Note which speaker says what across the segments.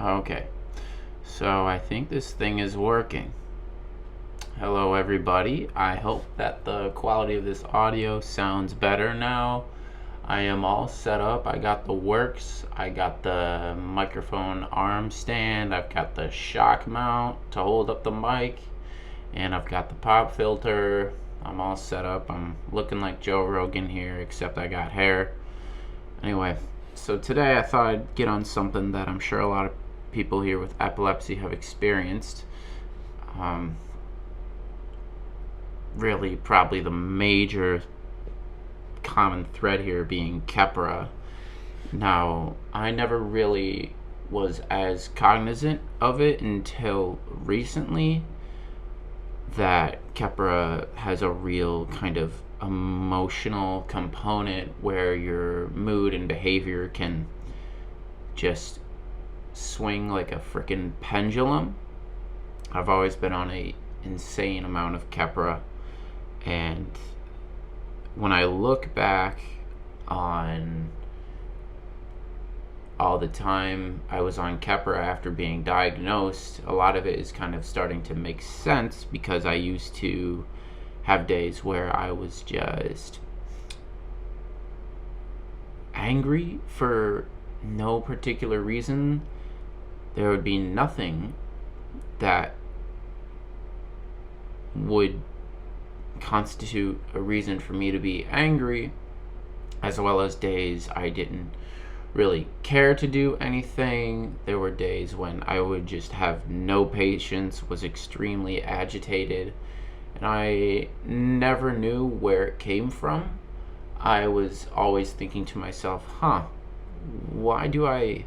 Speaker 1: Okay, so I think this thing is working. Hello, everybody. I hope that the quality of this audio sounds better now. I am all set up. I got the works. I got the microphone arm stand. I've got the shock mount to hold up the mic. And I've got the pop filter. I'm all set up. I'm looking like Joe Rogan here, except I got hair. Anyway, so today I thought I'd get on something that I'm sure a lot of people here with epilepsy have experienced. Really, probably the major common thread here being Keppra. Now, I never really was as cognizant of it until recently that Keppra has a real kind of emotional component where your mood and behavior can just swing like a freaking pendulum. I've always been on a insane amount of Keppra, and when I look back on all the time I was on Keppra after being diagnosed, a lot of it is kind of starting to make sense because I used to have days where I was just angry for no particular reason. There would be nothing that would constitute a reason for me to be angry, as well as days I didn't really care to do anything. There were days when I would just have no patience, was extremely agitated, and I never knew where it came from. I was always thinking to myself, why do I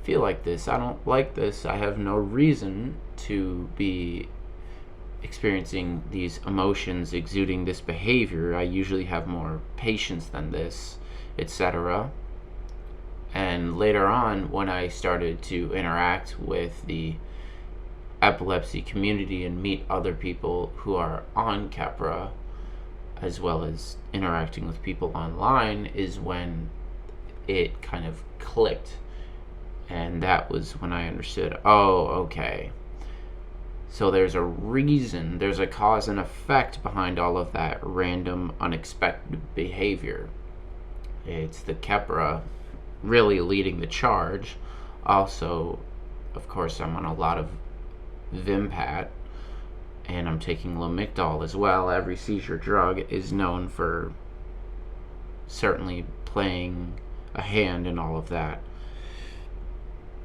Speaker 1: feel like this? I don't like this. I have no reason to be experiencing these emotions, exuding this behavior. I usually have more patience than this, etc. And later on, when I started to interact with the epilepsy community and meet other people who are on Keppra, as well as interacting with people online, is when it kind of clicked. And that was when I understood, okay. So there's a reason, there's a cause and effect behind all of that random, unexpected behavior. It's the Keppra really leading the charge. Also, of course, I'm on a lot of Vimpat, and I'm taking Lamictal as well. Every seizure drug is known for certainly playing a hand in all of that.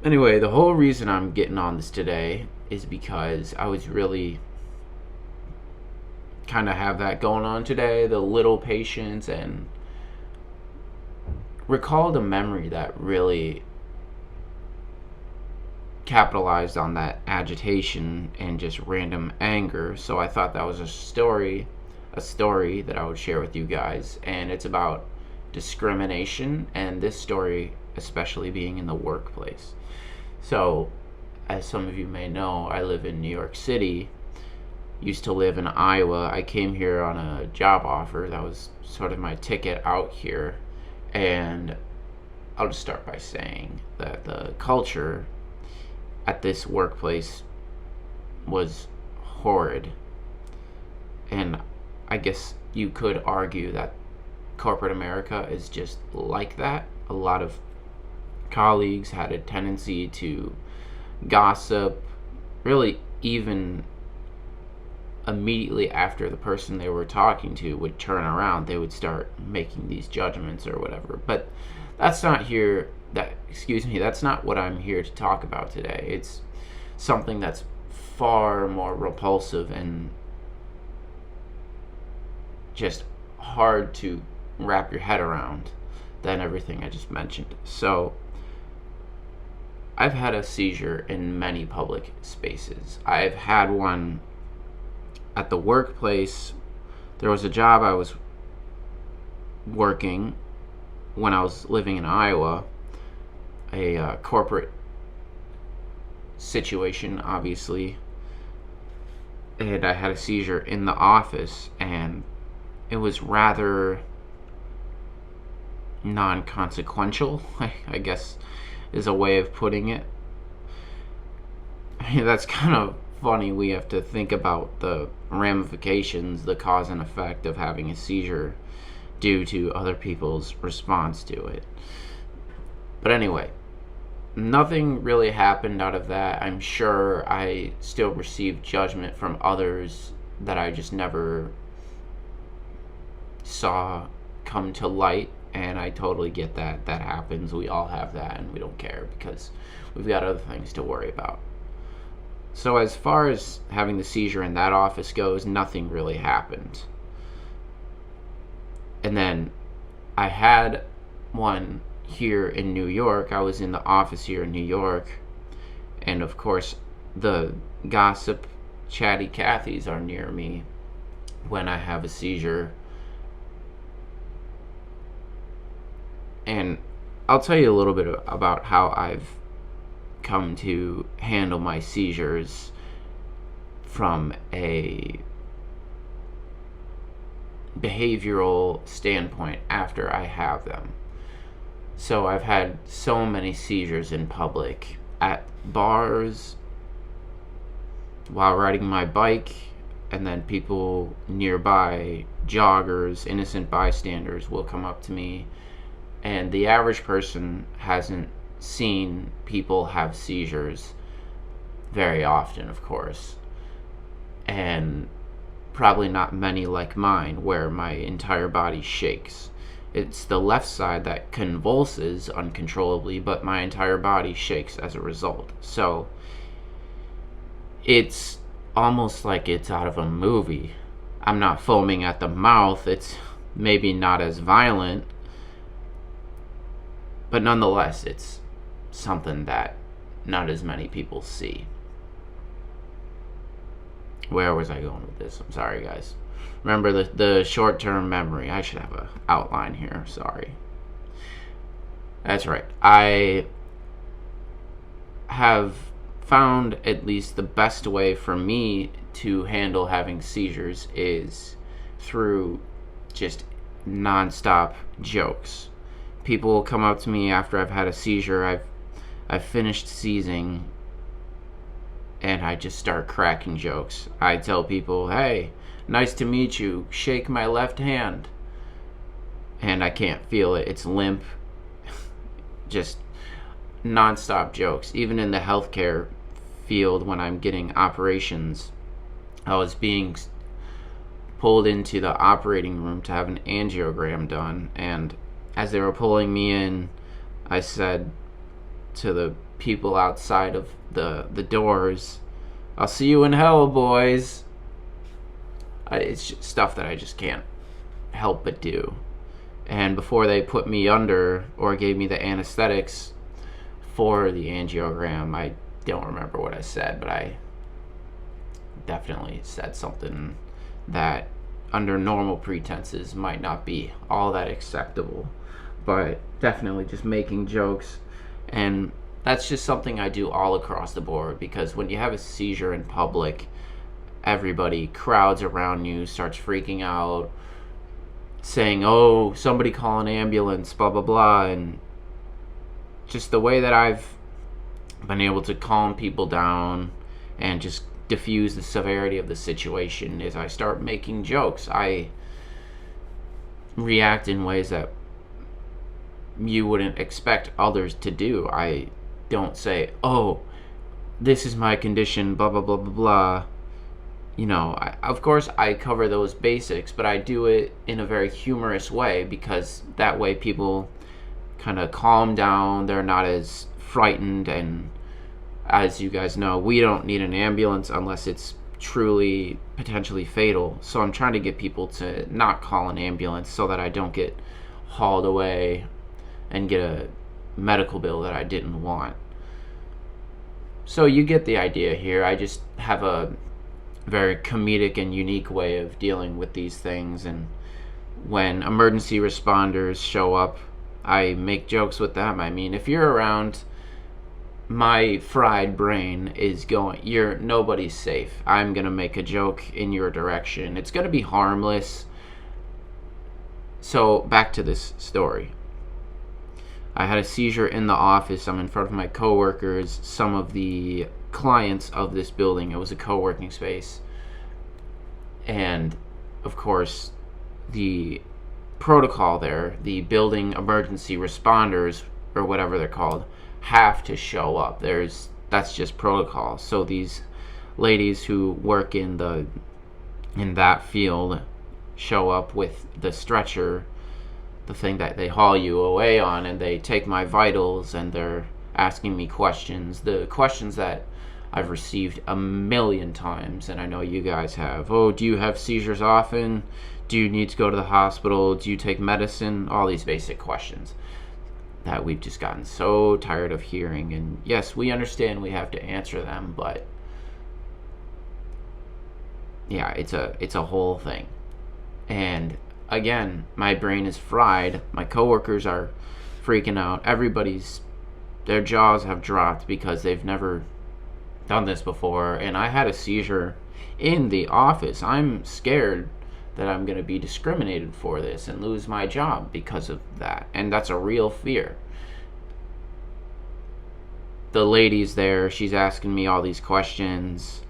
Speaker 1: Anyway, the whole reason I'm getting on this today is because I was really kind of have that going on today, the little patience, and recalled a memory that really capitalized on that agitation and just random anger. So I thought that was a story that I would share with you guys, and it's about discrimination, and this story especially being in the workplace. So, as some of you may know, I live in New York City. Used to live in Iowa. I came here on a job offer. That was sort of my ticket out here. And I'll just start by saying that the culture at this workplace was horrid. And I guess you could argue that corporate America is just like that. A lot of colleagues had a tendency to gossip, really even immediately after the person they were talking to would turn around, they would start making these judgments or whatever. But that's not that's not what I'm here to talk about today. It's something that's far more repulsive and just hard to wrap your head around than everything I just mentioned. So I've had a seizure in many public spaces. I've had one at the workplace. There was a job I was working when I was living in Iowa, a corporate situation, obviously, and I had a seizure in the office, and it was rather non-consequential, I guess is a way of putting it. that's kind of funny. We have to think about the ramifications, the cause and effect of having a seizure due to other people's response to it. But anyway, nothing really happened out of that. I'm sure I still received judgment from others that I just never saw come to light, and I totally get that. That happens. We all have that, and we don't care because we've got other things to worry about. So as far as having the seizure in that office goes, nothing really happened. And then I had one here in New York. I was in the office here in New York, and of course the gossip chatty Cathys are near me when I have a seizure. And I'll tell you a little bit about how I've come to handle my seizures from a behavioral standpoint after I have them. So I've had so many seizures in public, at bars, while riding my bike, and then people nearby, joggers, innocent bystanders, will come up to me. And the average person hasn't seen people have seizures very often, of course, and probably not many like mine where my entire body shakes. It's the left side that convulses uncontrollably, but my entire body shakes as a result. So it's almost like it's out of a movie. I'm not foaming at the mouth. It's maybe not as violent, but nonetheless, it's something that not as many people see. Where was I going with this? I'm sorry, guys. Remember the short-term memory. I should have an outline here. Sorry. That's right. I have found at least the best way for me to handle having seizures is through just nonstop jokes. People will come up to me after I've had a seizure. I've finished seizing, and I just start cracking jokes. I tell people, "Hey, nice to meet you. Shake my left hand." And I can't feel it. It's limp. Just nonstop jokes. Even in the healthcare field, when I'm getting operations, I was being pulled into the operating room to have an angiogram done, and as they were pulling me in, I said to the people outside of the doors, "I'll see you in hell, boys." It's just stuff that I just can't help but do. And before they put me under or gave me the anesthetics for the angiogram, I don't remember what I said, but I definitely said something that under normal pretenses might not be all that acceptable, but definitely just making jokes. And that's just something I do all across the board, because when you have a seizure in public, everybody crowds around you, starts freaking out, saying, "Oh, somebody call an ambulance," blah blah blah. And just the way that I've been able to calm people down and just diffuse the severity of the situation is I start making jokes. I react in ways that you wouldn't expect others to do. I don't say, "Oh, this is my condition, blah blah blah blah blah." You know, of course I cover those basics, but I do it in a very humorous way, because that way people kind of calm down. They're not as frightened. And as you guys know, we don't need an ambulance unless it's truly potentially fatal. So I'm trying to get people to not call an ambulance so that I don't get hauled away and get a medical bill that I didn't want. So you get the idea here. I just have a very comedic and unique way of dealing with these things, and when emergency responders show up, I make jokes with them. I mean, if you're around, my fried brain is going, nobody's safe. I'm gonna make a joke in your direction. It's gonna be harmless. So back to this story. I had a seizure in the office. I'm in front of my coworkers. Some of the clients of this building. It was a co-working space. And of course, the protocol there, the building emergency responders, or whatever they're called, have to show up. That's just protocol. So these ladies who work in that field show up with the stretcher, the thing that they haul you away on, and they take my vitals, and they're asking me questions, the questions that I've received a million times, and I know you guys have. Oh, do you have seizures often? Do you need to go to the hospital? Do you take medicine? All these basic questions that we've just gotten so tired of hearing. And yes, we understand we have to answer them, but yeah, it's a whole thing. And again, my brain is fried. My coworkers are freaking out. Their jaws have dropped because they've never done this before. And I had a seizure in the office. I'm scared that I'm going to be discriminated for this and lose my job because of that. And that's a real fear. The lady's there. She's asking me all these questions.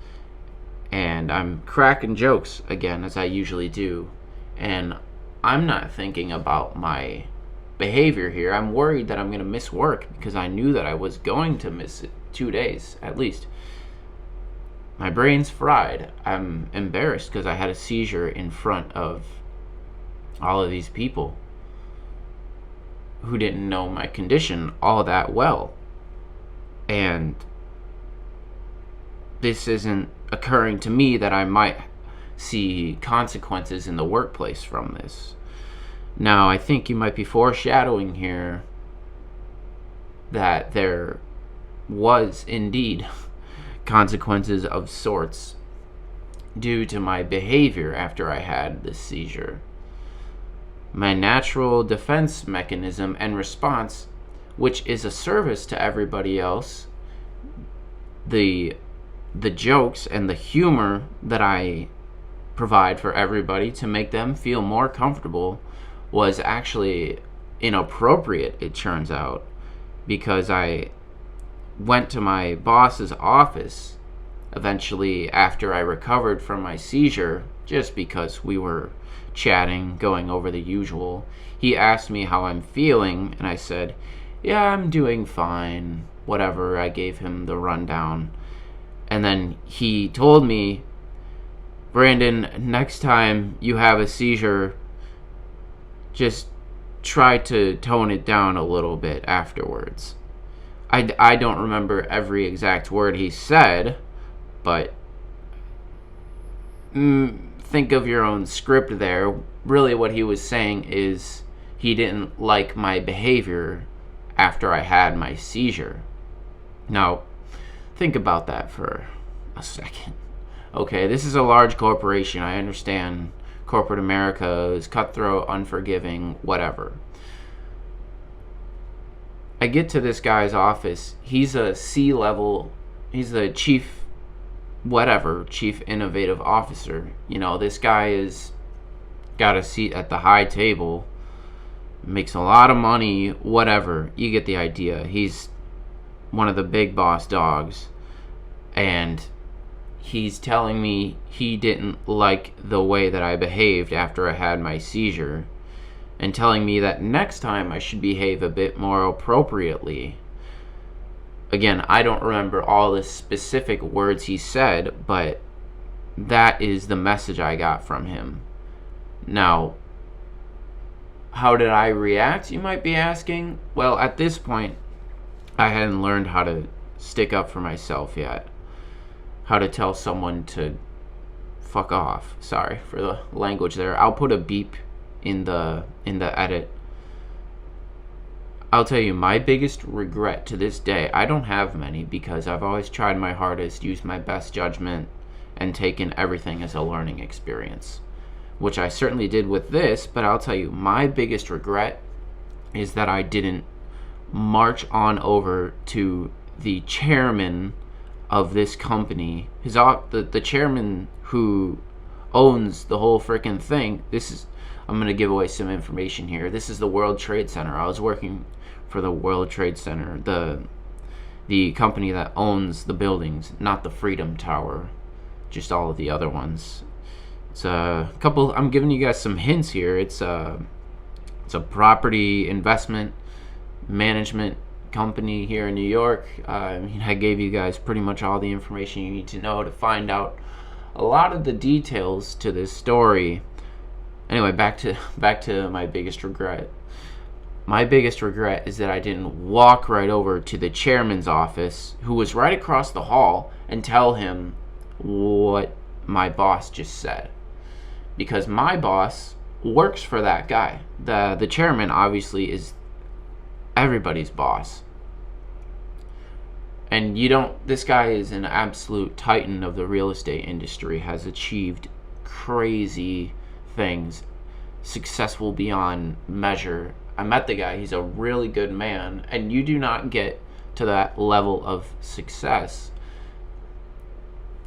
Speaker 1: And I'm cracking jokes again, as I usually do. And I'm not thinking about my behavior here. I'm worried that I'm going to miss work because I knew that I was going to miss it 2 days at least. My brain's fried. I'm embarrassed because I had a seizure in front of all of these people who didn't know my condition all that well. And this isn't occurring to me that I might see consequences in the workplace from this. Now, I think you might be foreshadowing here that there was indeed consequences of sorts due to my behavior after I had this seizure. My natural defense mechanism and response, which is a service to everybody else, the jokes and the humor that I provide for everybody to make them feel more comfortable, was actually inappropriate, it turns out, because I went to my boss's office eventually after I recovered from my seizure, just because we were chatting, going over the usual. He asked me how I'm feeling, and I said, yeah, I'm doing fine, whatever. I gave him the rundown. And then he told me, Brandon, next time you have a seizure, just try to tone it down a little bit afterwards. I don't remember every exact word he said, but think of your own script there. Really what he was saying is he didn't like my behavior after I had my seizure. Now, think about that for a second. Okay, this is a large corporation. I understand corporate America is cutthroat, unforgiving, whatever. I get to this guy's office. He's a C-level, he's the chief innovative officer. You know, this guy is got a seat at the high table, makes a lot of money, whatever. You get the idea. He's one of the big boss dogs. And he's telling me he didn't like the way that I behaved after I had my seizure, and telling me that next time I should behave a bit more appropriately. Again, I don't remember all the specific words he said, but that is the message I got from him. Now, how did I react, you might be asking? Well, at this point, I hadn't learned how to stick up for myself yet. How to tell someone to fuck off. Sorry for the language there. I'll put a beep in the edit. I'll tell you, my biggest regret to this day, I don't have many because I've always tried my hardest, used my best judgment, and taken everything as a learning experience, which I certainly did with this. But I'll tell you, my biggest regret is that I didn't march on over to the chairman of this company, the chairman who owns the whole freaking thing. I'm going to give away some information here. This is the World Trade Center. I was working for the World Trade Center. the company that owns the buildings, not the Freedom Tower, just all of the other ones. It's a couple. I'm giving you guys some hints here. It's a property investment management company here in New York. I gave you guys pretty much all the information you need to know to find out a lot of the details to this story. Anyway, back to my biggest regret. My biggest regret is that I didn't walk right over to the chairman's office, who was right across the hall, and tell him what my boss just said. Because my boss works for that guy. The chairman obviously is everybody's boss. And this guy is an absolute titan of the real estate industry, has achieved crazy things, successful beyond measure. I met the guy. He's a really good man, and you do not get to that level of success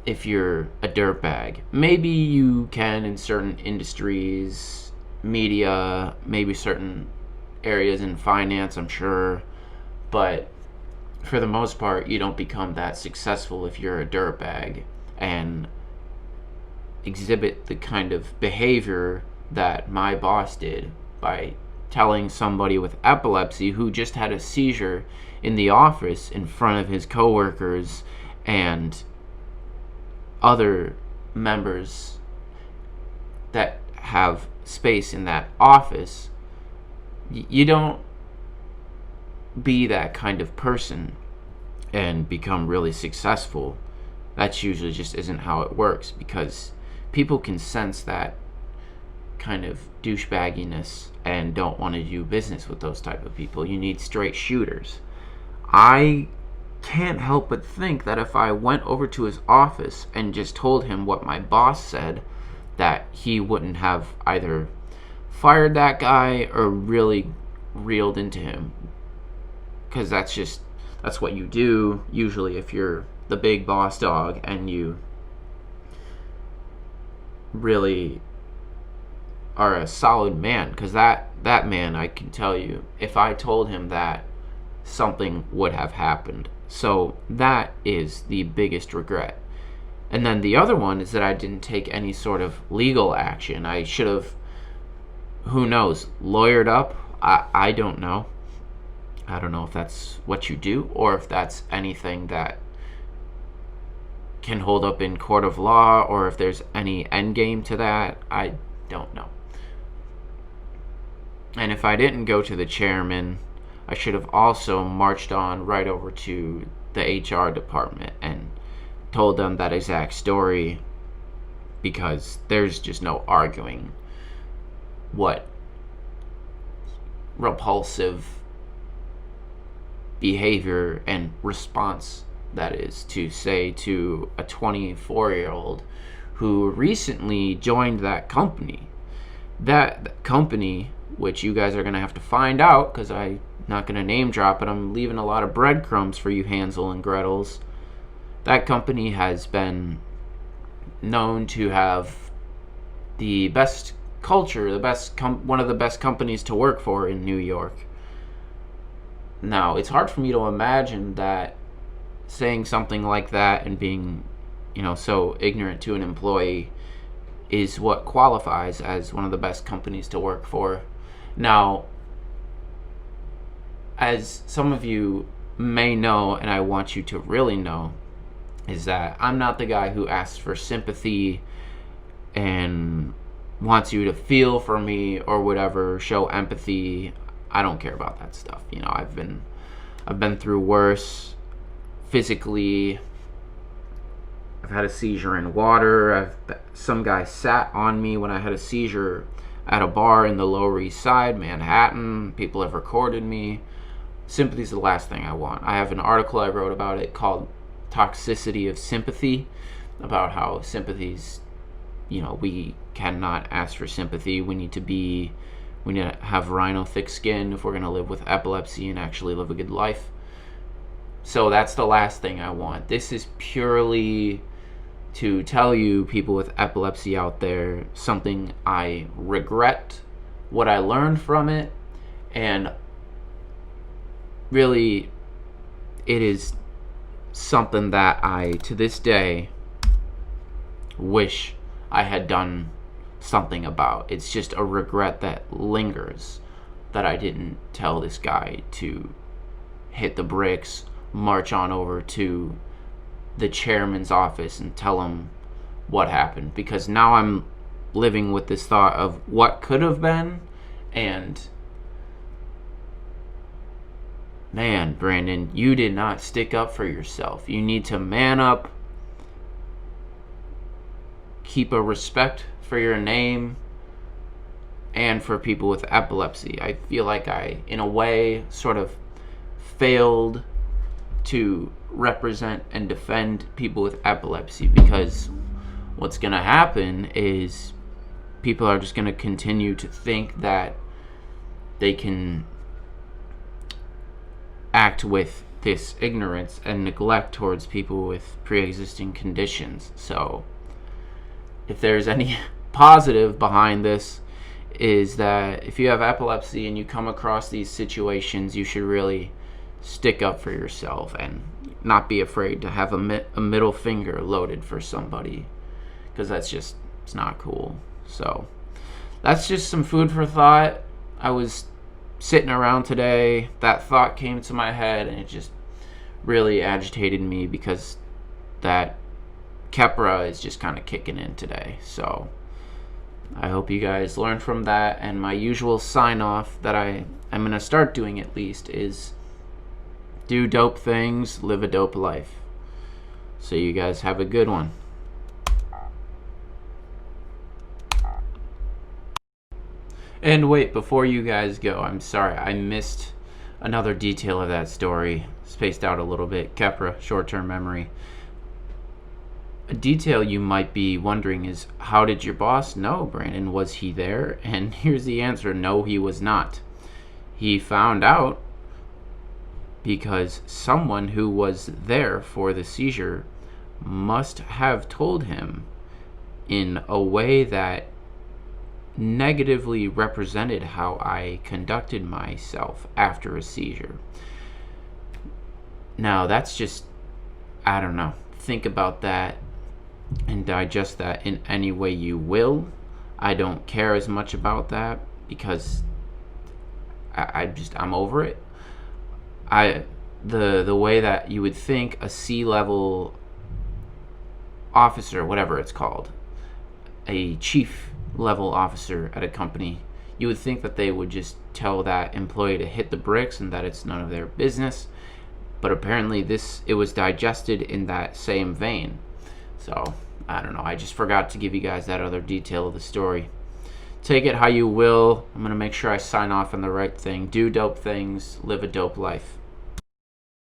Speaker 1: if you're a dirtbag. Maybe you can in certain industries, media, maybe certain areas in finance, I'm sure, but for the most part, you don't become that successful if you're a dirtbag and exhibit the kind of behavior that my boss did by telling somebody with epilepsy who just had a seizure in the office in front of his coworkers and other members that have space in that office. You don't be that kind of person and become really successful. That's usually just isn't how it works, because people can sense that kind of douchebagginess and don't want to do business with those type of people. You need straight shooters. I can't help but think that if I went over to his office and just told him what my boss said, that he wouldn't have either fired that guy or really reeled into him. Because that's what you do usually if you're the big boss dog and you really are a solid man. Because that man, I can tell you, if I told him that, something would have happened. So that is the biggest regret. And then the other one is that I didn't take any sort of legal action. I should have, who knows, lawyered up. I don't know. I don't know if that's what you do or if that's anything that can hold up in court of law or if there's any end game to that. I don't know. And if I didn't go to the chairman, I should have also marched on right over to the HR department and told them that exact story, because there's just no arguing what repulsive behavior and response that is to say to a 24-year-old who recently joined that company. That company, which you guys are going to have to find out because I'm not going to name drop it, I'm leaving a lot of breadcrumbs for you Hansel and Gretels. That company has been known to have the best culture, one of the best companies to work for in New York. Now, it's hard for me to imagine that saying something like that and being, so ignorant to an employee is what qualifies as one of the best companies to work for. Now, as some of you may know, and I want you to really know, is that I'm not the guy who asks for sympathy and wants you to feel for me or whatever, show empathy. I don't care about that stuff. I've been through worse physically. I've had a seizure in water. Some guy sat on me when I had a seizure at a bar in the Lower East Side, Manhattan. People have recorded me. Sympathy is the last thing I want. I have an article I wrote about it called Toxicity of Sympathy, about how sympathy's, we cannot ask for sympathy. We need to have rhino thick skin if we're going to live with epilepsy and actually live a good life. So that's the last thing I want. This is purely to tell you, people with epilepsy out there, something I regret, what I learned from it, and really it is something that I, to this day, wish I had done something about. It's just a regret that lingers that I didn't tell this guy to hit the bricks, march on over to the chairman's office and tell him what happened, because now I'm living with this thought of what could have been. And man, Brandon, you did not stick up for yourself. You need to man up, keep a respect for your name and for people with epilepsy. I feel like I, in a way, sort of failed to represent and defend people with epilepsy, because what's going to happen is people are just going to continue to think that they can act with this ignorance and neglect towards people with pre-existing conditions. So if there's any positive behind this, is that if you have epilepsy and you come across these situations, you should really stick up for yourself and not be afraid to have a middle finger loaded for somebody, because it's not cool. So that's just some food for thought. I was sitting around today, that thought came to my head, and it just really agitated me because that Kepra is just kind of kicking in today. So I hope you guys learn from that. And my usual sign off that I'm going to start doing, at least, is do dope things, live a dope life. So you guys have a good one. And wait, before you guys go, I'm sorry, I missed another detail of that story. Spaced out a little bit. Kepra, short-term memory. A detail you might be wondering is, how did your boss know, Brandon? Was he there? And here's the answer: no, he was not. He found out because someone who was there for the seizure must have told him in a way that negatively represented how I conducted myself after a seizure. Now, that's just, I don't know. Think about that and digest that in any way you will. I don't care as much about that because I'm over it. The way that you would think a C-level officer, whatever it's called, a chief level officer at a company, you would think that they would just tell that employee to hit the bricks and that it's none of their business. But apparently it was digested in that same vein. So I don't know, I just forgot to give you guys that other detail of the story. Take it how you will. I'm going to make sure I sign off on the right thing. Do dope things, live a dope life.